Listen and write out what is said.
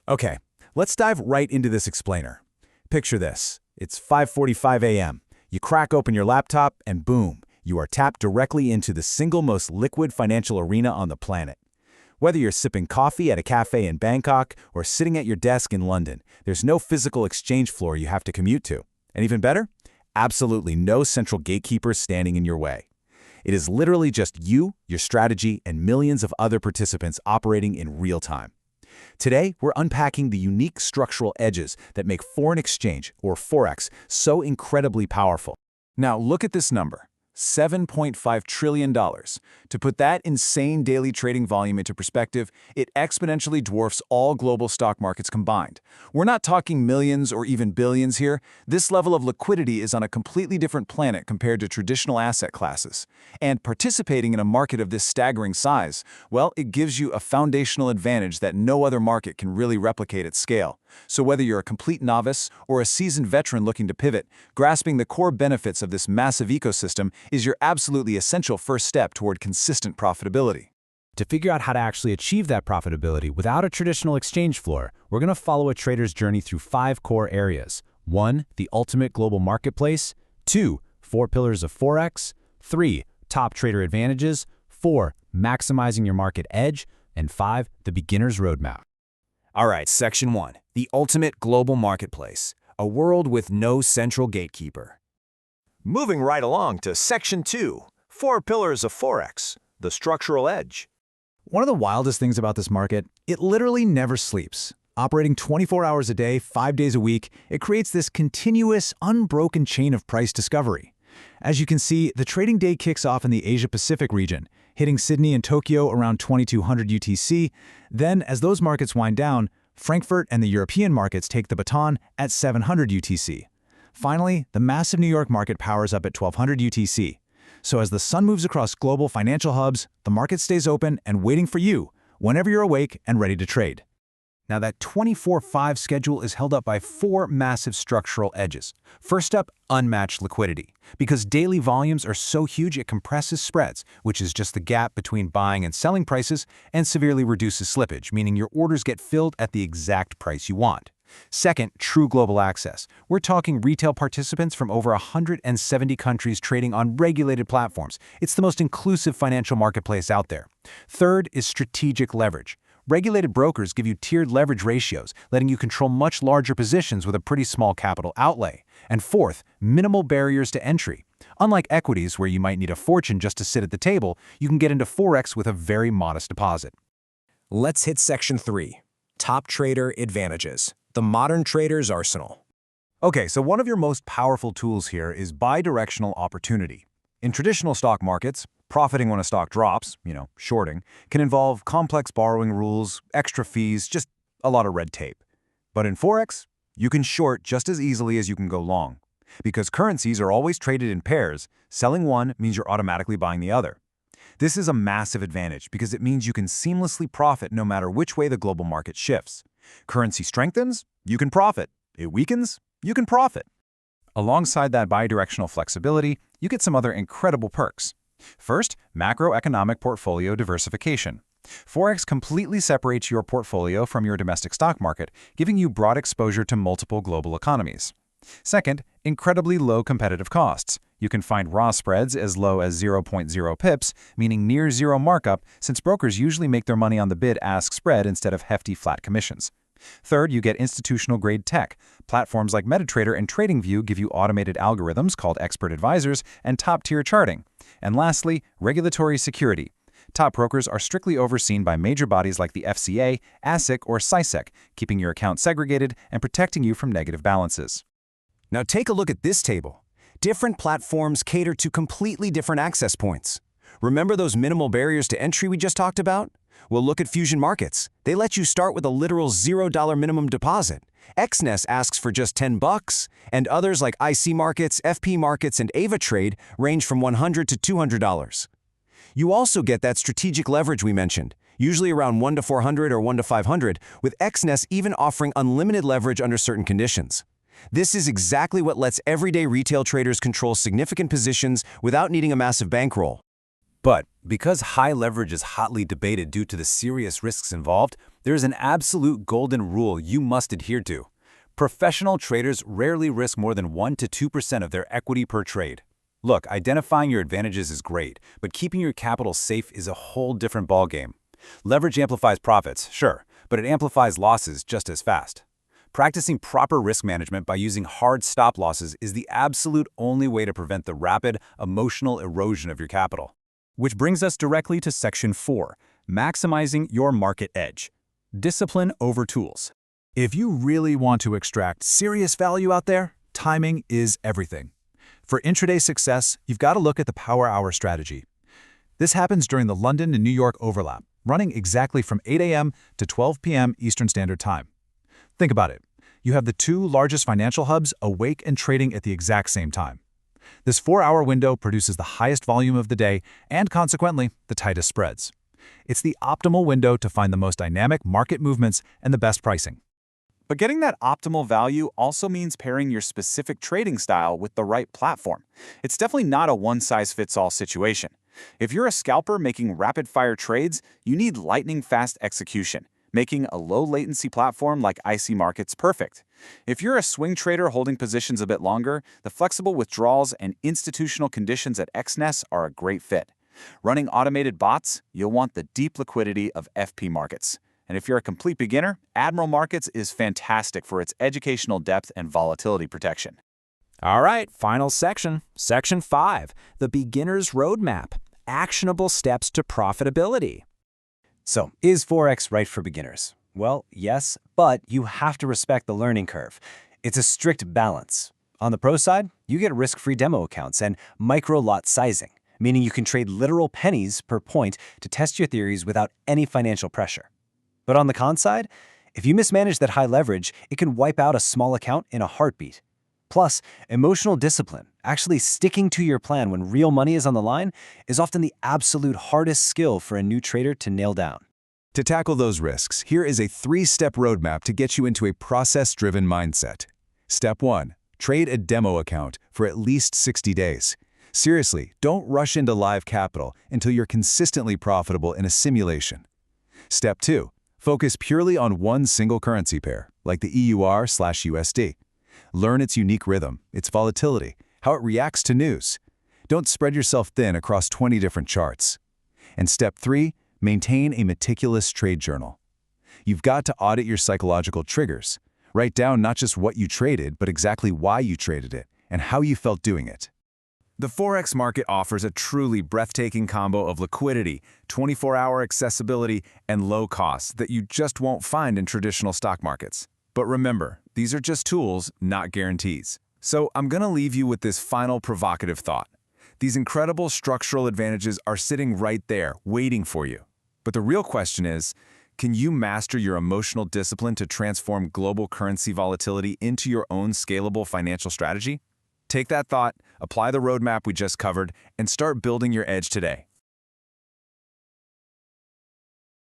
Okay, let's dive right into this explainer. Picture this. It's 5:45 a.m. You crack open your laptop, and boom, you are tapped directly into the single most liquid financial arena on the planet. Whether you're sipping coffee at a cafe in Bangkok or sitting at your desk in London, there's no physical exchange floor you have to commute to. And even better, absolutely no central gatekeeper standing in your way. It is literally just you, your strategy, and millions of other participants operating in real time. Today, we're unpacking the unique structural edges that make foreign exchange, or Forex, so incredibly powerful. Now, look at this number. $7.5 trillion. To put that insane daily trading volume into perspective, it exponentially dwarfs all global stock markets combined. We're not talking millions or even billions here. This level of liquidity is on a completely different planet compared to traditional asset classes. And participating in a market of this staggering size, well, it gives you a foundational advantage that no other market can really replicate at scale. So whether you're a complete novice or a seasoned veteran looking to pivot, grasping the core benefits of this massive ecosystem is your absolutely essential first step toward consistent profitability. To figure out how to actually achieve that profitability without a traditional exchange floor, we're going to follow a trader's journey through 5 core areas. 1. The ultimate global marketplace. 2. 4 pillars of Forex. 3. Top trader advantages. 4. Maximizing your market edge. And 5. The beginner's roadmap. All right, Section 1. The ultimate global marketplace. A world with no central gatekeeper. Moving right along to Section 2. 4 pillars of Forex. The structural edge. One of the wildest things about this market, it literally never sleeps. Operating 24 hours a day, 5 days a week, it creates this continuous, unbroken chain of price discovery. As you can see, the trading day kicks off in the Asia-Pacific region, hitting Sydney and Tokyo around 2200 UTC. Then, as those markets wind down, Frankfurt and the European markets take the baton at 700 UTC. Finally, the massive New York market powers up at 1200 UTC. So as the sun moves across global financial hubs, the market stays open and waiting for you whenever you're awake and ready to trade. Now that 24/5 schedule is held up by 4 massive structural edges. First up, unmatched liquidity. Because daily volumes are so huge it compresses spreads, which is just the gap between buying and selling prices, and severely reduces slippage, meaning your orders get filled at the exact price you want. Second, true global access. We're talking retail participants from over 170 countries trading on regulated platforms. It's the most inclusive financial marketplace out there. Third is strategic leverage. Regulated brokers give you tiered leverage ratios, letting you control much larger positions with a pretty small capital outlay. And fourth, minimal barriers to entry. Unlike equities, where you might need a fortune just to sit at the table, you can get into Forex with a very modest deposit. Let's hit Section 3. Top trader advantages. The modern trader's arsenal. Okay, so one of your most powerful tools here is bidirectional opportunity. In traditional stock markets, profiting when a stock drops, shorting, can involve complex borrowing rules, extra fees, just a lot of red tape. But in Forex, you can short just as easily as you can go long. Because currencies are always traded in pairs, selling one means you're automatically buying the other. This is a massive advantage because it means you can seamlessly profit no matter which way the global market shifts. Currency strengthens, you can profit. It weakens, you can profit. Alongside that bidirectional flexibility, you get some other incredible perks. First, macroeconomic portfolio diversification. Forex completely separates your portfolio from your domestic stock market, giving you broad exposure to multiple global economies. Second, incredibly low competitive costs. You can find raw spreads as low as 0.0 pips, meaning near zero markup, since brokers usually make their money on the bid-ask spread instead of hefty flat commissions. Third, you get institutional-grade tech. Platforms like MetaTrader and TradingView give you automated algorithms called expert advisors and top-tier charting. And lastly, regulatory security. Top brokers are strictly overseen by major bodies like the FCA, ASIC, or SISEC, keeping your account segregated and protecting you from negative balances. Now take a look at this table. Different platforms cater to completely different access points. Remember those minimal barriers to entry we just talked about? Well, look at Fusion Markets. They let you start with a literal $0 minimum deposit. XNES asks for just $10, and others like IC Markets, FP Markets, and AvaTrade range from $100 to $200. You also get that strategic leverage we mentioned, usually around 1 to 400 or 1 to 500, with XNES even offering unlimited leverage under certain conditions. This is exactly what lets everyday retail traders control significant positions without needing a massive bankroll. But because high leverage is hotly debated due to the serious risks involved, There's an absolute golden rule you must adhere to. Professional traders rarely risk more than 1 to 2% of their equity per trade. Look, identifying your advantages is great, but keeping your capital safe is a whole different ballgame. Leverage amplifies profits, sure, but it amplifies losses just as fast. Practicing proper risk management by using hard stop losses is the absolute only way to prevent the rapid, emotional erosion of your capital. Which brings us directly to Section 4, maximizing your market edge. Discipline over tools. If you really want to extract serious value out there, timing is everything. For intraday success, you've got to look at the power hour strategy. This happens during the London and New York overlap, running exactly from 8 a.m. to 12 p.m. Eastern Standard Time. Think about it. You have the two largest financial hubs awake and trading at the exact same time. This 4-hour window produces the highest volume of the day and, consequently, the tightest spreads. It's the optimal window to find the most dynamic market movements and the best pricing. But getting that optimal value also means pairing your specific trading style with the right platform. It's definitely not a one-size-fits-all situation. If you're a scalper making rapid-fire trades, you need lightning-fast execution, making a low-latency platform like IC Markets perfect. If you're a swing trader holding positions a bit longer, the flexible withdrawals and institutional conditions at XNES are a great fit. Running automated bots, you'll want the deep liquidity of FP Markets. And if you're a complete beginner, Admiral Markets is fantastic for its educational depth and volatility protection. All right, final section. Section 5, the beginner's roadmap. Actionable steps to profitability. So, is Forex right for beginners? Well, yes, but you have to respect the learning curve. It's a strict balance. On the pro side, you get risk-free demo accounts and micro-lot sizing, meaning you can trade literal pennies per point to test your theories without any financial pressure. But on the con side, if you mismanage that high leverage, it can wipe out a small account in a heartbeat. Plus, emotional discipline, actually sticking to your plan when real money is on the line, is often the absolute hardest skill for a new trader to nail down. To tackle those risks, here is a 3-step roadmap to get you into a process-driven mindset. Step 1. Trade a demo account for at least 60 days. Seriously, don't rush into live capital until you're consistently profitable in a simulation. Step 2. Focus purely on one single currency pair, like the EUR/USD. Learn its unique rhythm, its volatility, how it reacts to news. Don't spread yourself thin across 20 different charts. And step 3, maintain a meticulous trade journal. You've got to audit your psychological triggers. Write down not just what you traded, but exactly why you traded it and how you felt doing it. The Forex market offers a truly breathtaking combo of liquidity, 24-hour accessibility, and low costs that you just won't find in traditional stock markets. But remember, these are just tools, not guarantees. So I'm going to leave you with this final provocative thought. These incredible structural advantages are sitting right there, waiting for you. But the real question is, can you master your emotional discipline to transform global currency volatility into your own scalable financial strategy? Take that thought, apply the roadmap we just covered, and start building your edge today.